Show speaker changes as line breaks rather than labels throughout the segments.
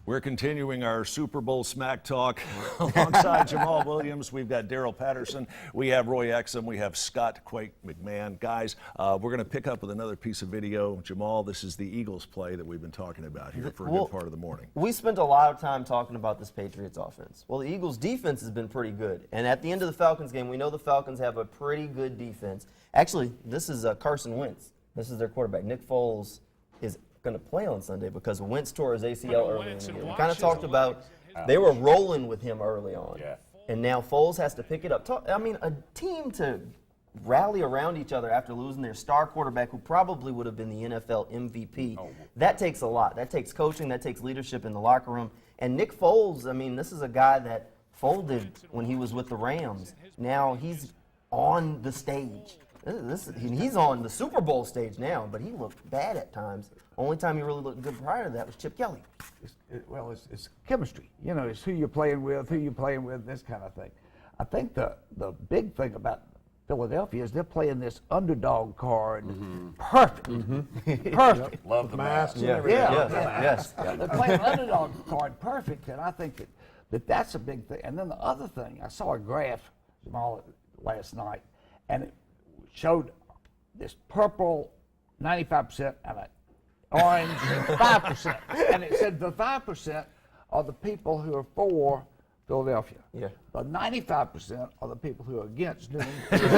We're continuing our Super Bowl smack talk alongside Jamal Williams. We've got Daryl Patterson. We have Roy Exum. We have Scott Quake McMahon. Guys, we're going to pick up with another piece of video. Jamal, this is the Eagles play that we've been talking about here for a good part of the morning.
We spent a lot of time talking about this Patriots offense. Well, the Eagles defense has been pretty good. And at the end of the Falcons game, we know the Falcons have a pretty good defense. Actually, this is Carson Wentz. This is their quarterback. Nick Foles is going to play on Sunday because Wentz tore his ACL early in the year. We kind of talked about they were rolling with him early on. Yeah. And now Foles has to pick it up. I mean, a team to rally around each other after losing their star quarterback who probably would have been the NFL MVP, that takes a lot. That takes coaching. That takes leadership in the locker room. And Nick Foles, I mean, this is a guy that folded when he was with the Rams. Now he's on the stage. He's on the Super Bowl stage now, but he looked bad at times. Only time he really looked good prior to that was Chip Kelly.
It's chemistry. You know, it's who you're playing with, this kind of thing. I think the big thing about Philadelphia is they're playing this underdog card perfect. Perfect.
Love the mask.
Yes. They're playing underdog card perfect, and I think that's a big thing. And then the other thing, I saw a graph, Jamal, last night, and it showed this purple 95% and an orange 5%. And it said the 5% are the people who are for Philadelphia. Yeah. The 95% are the people who are against New England.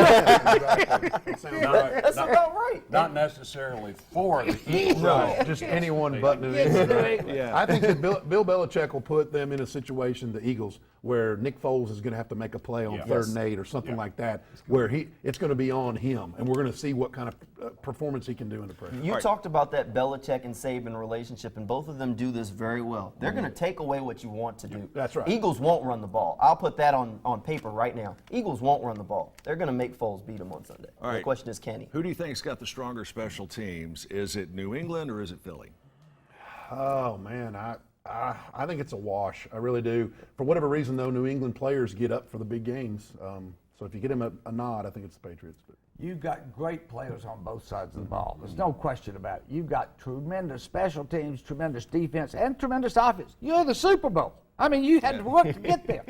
That's about right.
Not necessarily for the Eagles.
No, just anyone but New England. Yeah. I think that Bill Belichick will put them in a situation, the Eagles, where Nick Foles is going to have to make a play on 3rd and 8 or something like that, where it's going to be on him, and we're going to see what kind of performance he can do in the pressure.
You talked about that Belichick and Saban relationship, and both of them do this very well. They're going to take away what you want to do.
That's right.
Eagles won't run the ball. I'll put that on paper right now. Eagles won't run the ball. They're going to make Foles beat them on Sunday.
All right.
The question is, can he?
Who do you think's got the stronger special teams? Is it New England or is it Philly?
Oh, man, I think it's a wash. I really do. For whatever reason, though, New England players get up for the big games. So if you get them a nod, I think it's the Patriots. But
you've got great players on both sides of the ball. There's no question about it. You've got tremendous special teams, tremendous defense, and tremendous offense. You're the Super Bowl. I mean, you had to work to get there.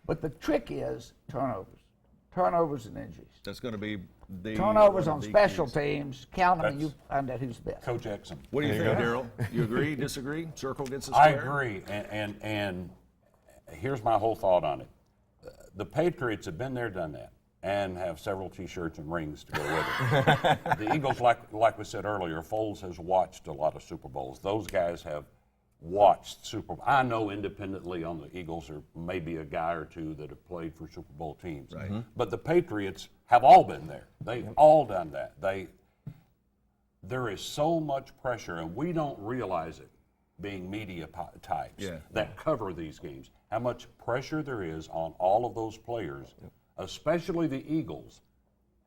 But the trick is turnovers and injuries.
That's going to be the
turnovers on special teams. Count them, and you find out who's the best.
Coach Exum.
What do you think, Daryl? You agree? Disagree? Circle gets a
I
square?
agree, and here's my whole thought on it. The Patriots have been there, done that, and have several T-shirts and rings to go with it. The Eagles, like we said earlier, Foles has watched a lot of Super Bowls. Those guys have watched Super Bowl. I know independently on the Eagles there may be a guy or two that have played for Super Bowl teams. Right. But the Patriots have all been there. They've all done that. There is so much pressure, and we don't realize it, being media types that cover these games, how much pressure there is on all of those players, especially the Eagles,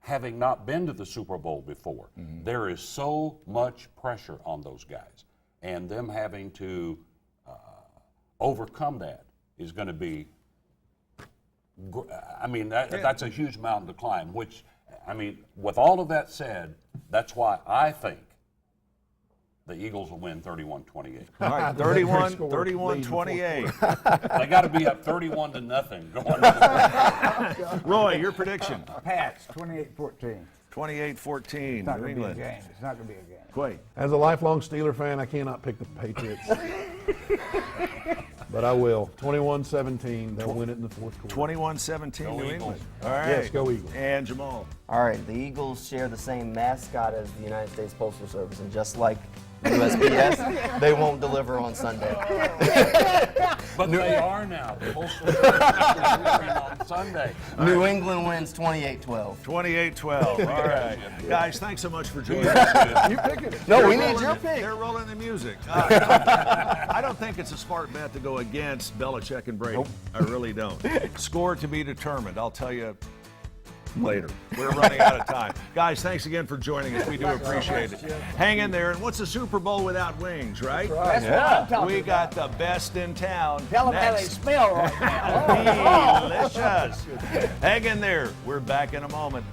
having not been to the Super Bowl before. There is so much pressure on those guys. And them having to overcome that is going to be, I mean, that's a huge mountain to climb, which, I mean, with all of that said, that's why I think the Eagles will win 31-28.
All right, 31-28.
They got to be up 31-0 going on.
Roy, your prediction?
Pats, 28-14.
28-14, New England.
It's not going to be a game.
Quay.
as a lifelong Steeler fan, I cannot pick the Patriots. But I will. 21-17. They'll win it in the fourth quarter.
21-17, New England. All right.
Yes, go Eagles.
And Jamal.
All right, the Eagles share the same mascot as the United States Postal Service, and just like USPS, they won't deliver on Sunday.
But they are now. The Postal Service is delivering on Sunday.
New England wins 28-12.
28-12. All right. Guys, thanks so much for joining us.
You picking it.
No, we need your pick.
They're rolling the music. I don't think it's a smart bet to go against Belichick and Brady. Nope. I really don't. Score to be determined. I'll tell you later. We're running out of time. Guys, thanks again for joining us. We do appreciate it. Hang in there. And what's a Super Bowl without wings, right?
That's what I'm talking
We
about.
got the best in town.
Tell them how they smell right now.
Delicious. Hang in there. We're back in a moment.